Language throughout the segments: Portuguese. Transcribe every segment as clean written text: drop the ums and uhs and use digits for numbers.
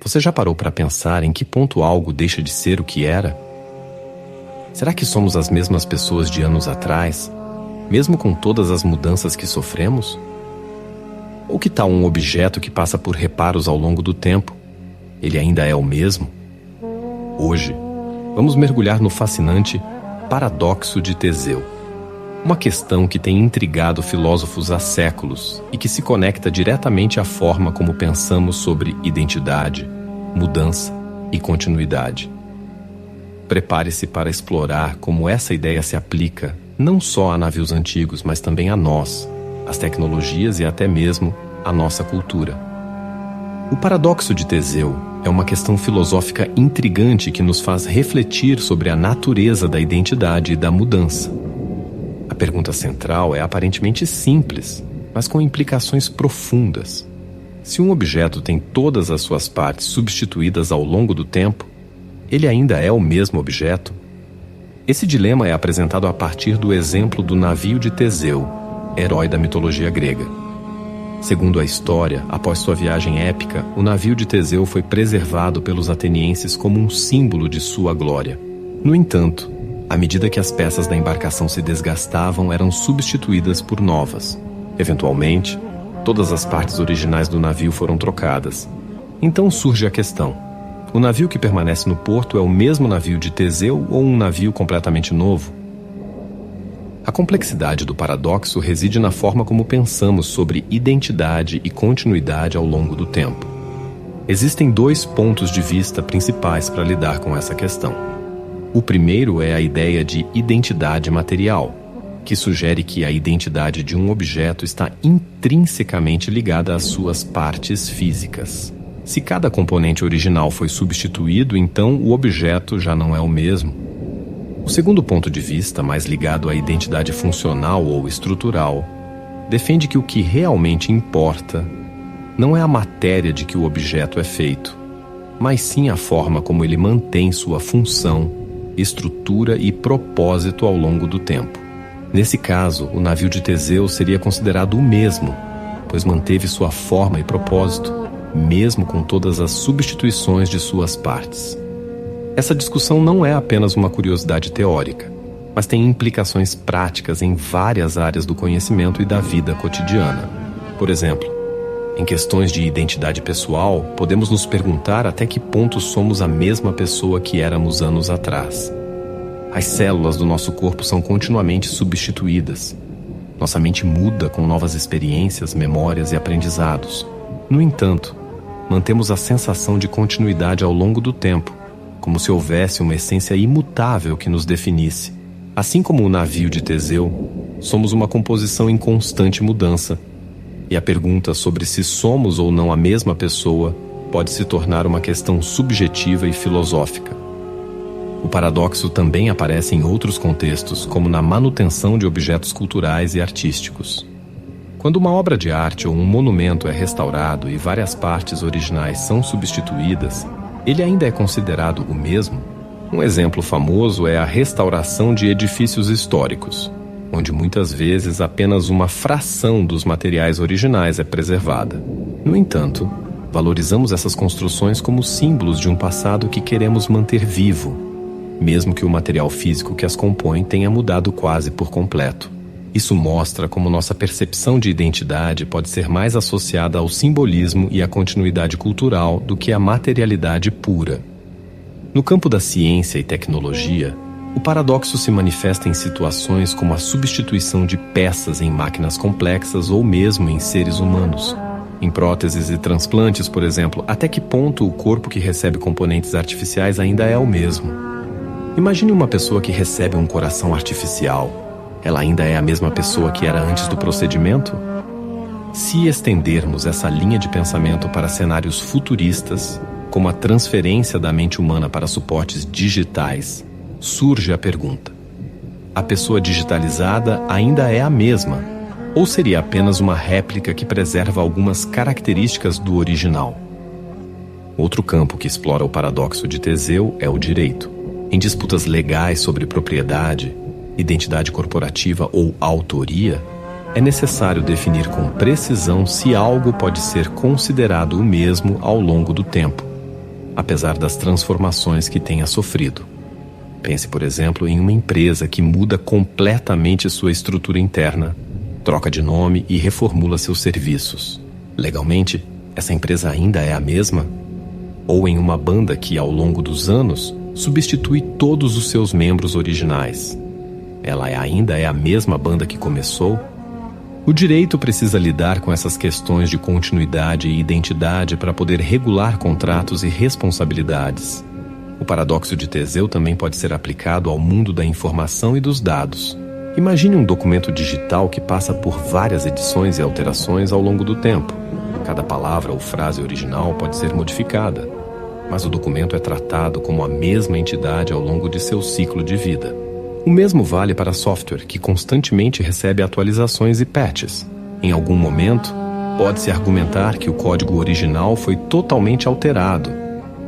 Você já parou para pensar em que ponto algo deixa de ser o que era? Será que somos as mesmas pessoas de anos atrás, mesmo com todas as mudanças que sofremos? Ou que tal um objeto que passa por reparos ao longo do tempo? Ele ainda é o mesmo? Hoje, vamos mergulhar no fascinante paradoxo de Teseu. Uma questão que tem intrigado filósofos há séculos e que se conecta diretamente à forma como pensamos sobre identidade, mudança e continuidade. Prepare-se para explorar como essa ideia se aplica não só a navios antigos, mas também a nós, às tecnologias e até mesmo à nossa cultura. O paradoxo de Teseu é uma questão filosófica intrigante que nos faz refletir sobre a natureza da identidade e da mudança. A pergunta central é aparentemente simples, mas com implicações profundas. Se um objeto tem todas as suas partes substituídas ao longo do tempo, ele ainda é o mesmo objeto? Esse dilema é apresentado a partir do exemplo do navio de Teseu, herói da mitologia grega. Segundo a história, após sua viagem épica, o navio de Teseu foi preservado pelos atenienses como um símbolo de sua glória. No entanto, à medida que as peças da embarcação se desgastavam, eram substituídas por novas. Eventualmente, todas as partes originais do navio foram trocadas. Então surge a questão: o navio que permanece no porto é o mesmo navio de Teseu ou um navio completamente novo? A complexidade do paradoxo reside na forma como pensamos sobre identidade e continuidade ao longo do tempo. Existem dois pontos de vista principais para lidar com essa questão. O primeiro é a ideia de identidade material, que sugere que a identidade de um objeto está intrinsecamente ligada às suas partes físicas. Se cada componente original foi substituído, então o objeto já não é o mesmo. O segundo ponto de vista, mais ligado à identidade funcional ou estrutural, defende que o que realmente importa não é a matéria de que o objeto é feito, mas sim a forma como ele mantém sua função, estrutura e propósito ao longo do tempo. Nesse caso, o navio de Teseu seria considerado o mesmo, pois manteve sua forma e propósito, mesmo com todas as substituições de suas partes. Essa discussão não é apenas uma curiosidade teórica, mas tem implicações práticas em várias áreas do conhecimento e da vida cotidiana. Por exemplo, em questões de identidade pessoal, podemos nos perguntar até que ponto somos a mesma pessoa que éramos anos atrás. As células do nosso corpo são continuamente substituídas. Nossa mente muda com novas experiências, memórias e aprendizados. No entanto, mantemos a sensação de continuidade ao longo do tempo, como se houvesse uma essência imutável que nos definisse. Assim como o navio de Teseu, somos uma composição em constante mudança. E a pergunta sobre se somos ou não a mesma pessoa pode se tornar uma questão subjetiva e filosófica. O paradoxo também aparece em outros contextos, como na manutenção de objetos culturais e artísticos. Quando uma obra de arte ou um monumento é restaurado e várias partes originais são substituídas, ele ainda é considerado o mesmo? Um exemplo famoso é a restauração de edifícios históricos, onde muitas vezes apenas uma fração dos materiais originais é preservada. No entanto, valorizamos essas construções como símbolos de um passado que queremos manter vivo, mesmo que o material físico que as compõe tenha mudado quase por completo. Isso mostra como nossa percepção de identidade pode ser mais associada ao simbolismo e à continuidade cultural do que à materialidade pura. No campo da ciência e tecnologia, o paradoxo se manifesta em situações como a substituição de peças em máquinas complexas ou mesmo em seres humanos. Em próteses e transplantes, por exemplo, até que ponto o corpo que recebe componentes artificiais ainda é o mesmo? Imagine uma pessoa que recebe um coração artificial. Ela ainda é a mesma pessoa que era antes do procedimento? Se estendermos essa linha de pensamento para cenários futuristas, como a transferência da mente humana para suportes digitais, surge a pergunta: a pessoa digitalizada ainda é a mesma? Ou seria apenas uma réplica que preserva algumas características do original? Outro campo que explora o paradoxo de Teseu é o direito. Em disputas legais sobre propriedade, identidade corporativa ou autoria, é necessário definir com precisão se algo pode ser considerado o mesmo ao longo do tempo. apesar das transformações que tenha sofrido. Pense, por exemplo, em uma empresa que muda completamente sua estrutura interna, troca de nome e reformula seus serviços. Legalmente, essa empresa ainda é a mesma? Ou em uma banda que, ao longo dos anos, substitui todos os seus membros originais? Ela ainda é a mesma banda que começou? O direito precisa lidar com essas questões de continuidade e identidade para poder regular contratos e responsabilidades. O paradoxo de Teseu também pode ser aplicado ao mundo da informação e dos dados. Imagine um documento digital que passa por várias edições e alterações ao longo do tempo. Cada palavra ou frase original pode ser modificada, mas o documento é tratado como a mesma entidade ao longo de seu ciclo de vida. O mesmo vale para software, que constantemente recebe atualizações e patches. Em algum momento, pode-se argumentar que o código original foi totalmente alterado,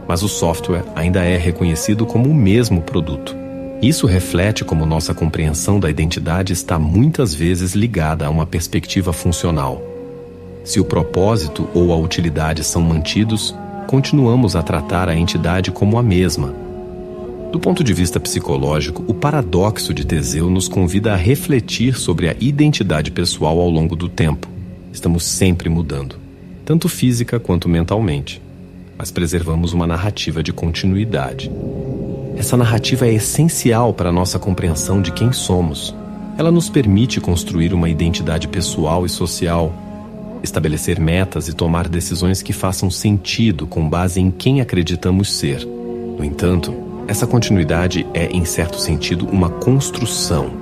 mas o software ainda é reconhecido como o mesmo produto. Isso reflete como nossa compreensão da identidade está muitas vezes ligada a uma perspectiva funcional. Se o propósito ou a utilidade são mantidos, continuamos a tratar a entidade como a mesma. Do ponto de vista psicológico, o paradoxo de Teseu nos convida a refletir sobre a identidade pessoal ao longo do tempo. Estamos sempre mudando, tanto física quanto mentalmente, mas preservamos uma narrativa de continuidade. Essa narrativa é essencial para a nossa compreensão de quem somos. Ela nos permite construir uma identidade pessoal e social, estabelecer metas e tomar decisões que façam sentido com base em quem acreditamos ser. No entanto, essa continuidade é, em certo sentido, uma construção.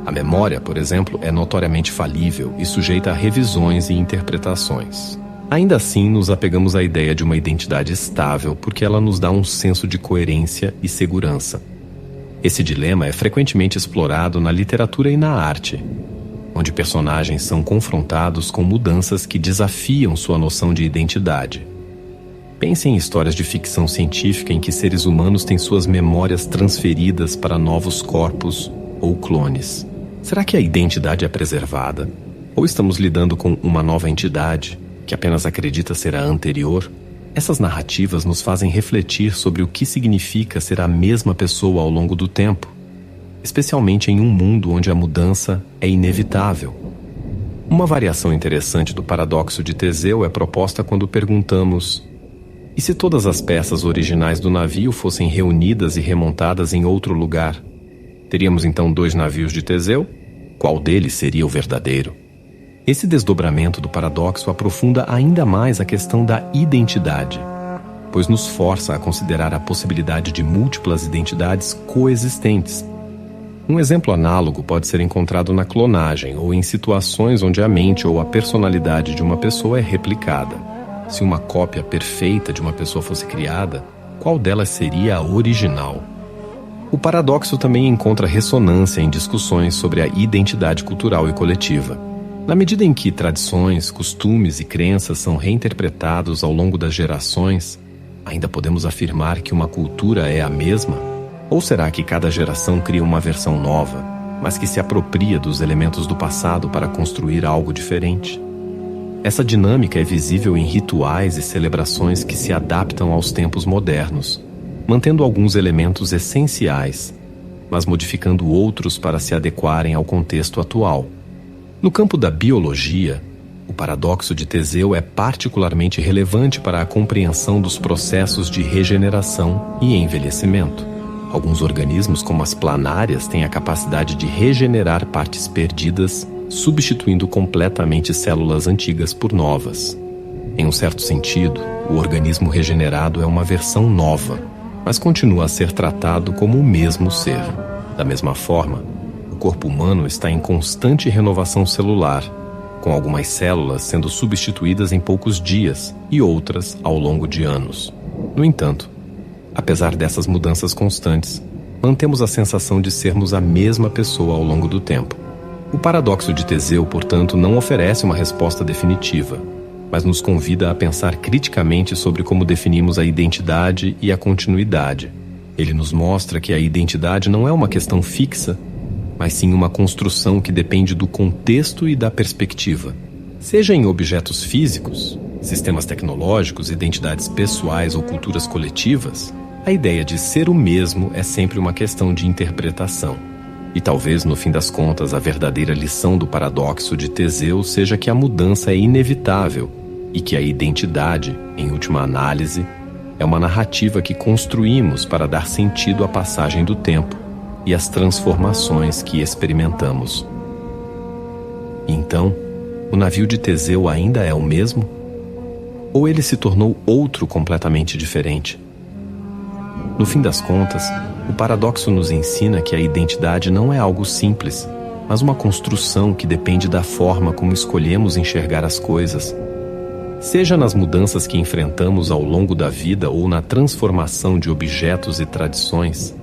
A memória, por exemplo, é notoriamente falível e sujeita a revisões e interpretações. Ainda assim, nos apegamos à ideia de uma identidade estável porque ela nos dá um senso de coerência e segurança. Esse dilema é frequentemente explorado na literatura e na arte, onde personagens são confrontados com mudanças que desafiam sua noção de identidade. Pense em histórias de ficção científica em que seres humanos têm suas memórias transferidas para novos corpos ou clones. Será que a identidade é preservada? Ou estamos lidando com uma nova entidade que apenas acredita ser a anterior? Essas narrativas nos fazem refletir sobre o que significa ser a mesma pessoa ao longo do tempo, especialmente em um mundo onde a mudança é inevitável. Uma variação interessante do paradoxo de Teseu é proposta quando perguntamos: e se todas as peças originais do navio fossem reunidas e remontadas em outro lugar? Teríamos então 2 navios de Teseu? Qual deles seria o verdadeiro? Esse desdobramento do paradoxo aprofunda ainda mais a questão da identidade, pois nos força a considerar a possibilidade de múltiplas identidades coexistentes. Um exemplo análogo pode ser encontrado na clonagem ou em situações onde a mente ou a personalidade de uma pessoa é replicada. Se uma cópia perfeita de uma pessoa fosse criada, qual delas seria a original? O paradoxo também encontra ressonância em discussões sobre a identidade cultural e coletiva. Na medida em que tradições, costumes e crenças são reinterpretados ao longo das gerações, ainda podemos afirmar que uma cultura é a mesma? Ou será que cada geração cria uma versão nova, mas que se apropria dos elementos do passado para construir algo diferente? Essa dinâmica é visível em rituais e celebrações que se adaptam aos tempos modernos, mantendo alguns elementos essenciais, mas modificando outros para se adequarem ao contexto atual. No campo da biologia, o paradoxo de Teseu é particularmente relevante para a compreensão dos processos de regeneração e envelhecimento. Alguns organismos, como as planárias, têm a capacidade de regenerar partes perdidas, substituindo completamente células antigas por novas. Em um certo sentido, o organismo regenerado é uma versão nova, mas continua a ser tratado como o mesmo ser. Da mesma forma, o corpo humano está em constante renovação celular, com algumas células sendo substituídas em poucos dias e outras ao longo de anos. No entanto, apesar dessas mudanças constantes, mantemos a sensação de sermos a mesma pessoa ao longo do tempo. O paradoxo de Teseu, portanto, não oferece uma resposta definitiva, mas nos convida a pensar criticamente sobre como definimos a identidade e a continuidade. Ele nos mostra que a identidade não é uma questão fixa, mas sim uma construção que depende do contexto e da perspectiva. Seja em objetos físicos, sistemas tecnológicos, identidades pessoais ou culturas coletivas, a ideia de ser o mesmo é sempre uma questão de interpretação. E talvez, no fim das contas, a verdadeira lição do paradoxo de Teseu seja que a mudança é inevitável e que a identidade, em última análise, é uma narrativa que construímos para dar sentido à passagem do tempo e às transformações que experimentamos. Então, o navio de Teseu ainda é o mesmo? Ou ele se tornou outro completamente diferente? No fim das contas, o paradoxo nos ensina que a identidade não é algo simples, mas uma construção que depende da forma como escolhemos enxergar as coisas. Seja nas mudanças que enfrentamos ao longo da vida ou na transformação de objetos e tradições,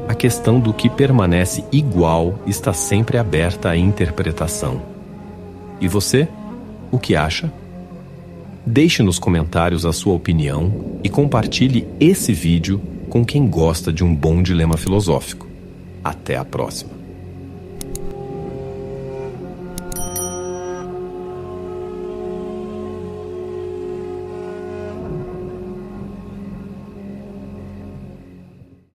a questão do que permanece igual está sempre aberta à interpretação. E você? O que acha? Deixe nos comentários a sua opinião e compartilhe esse vídeo com quem gosta de um bom dilema filosófico. Até a próxima!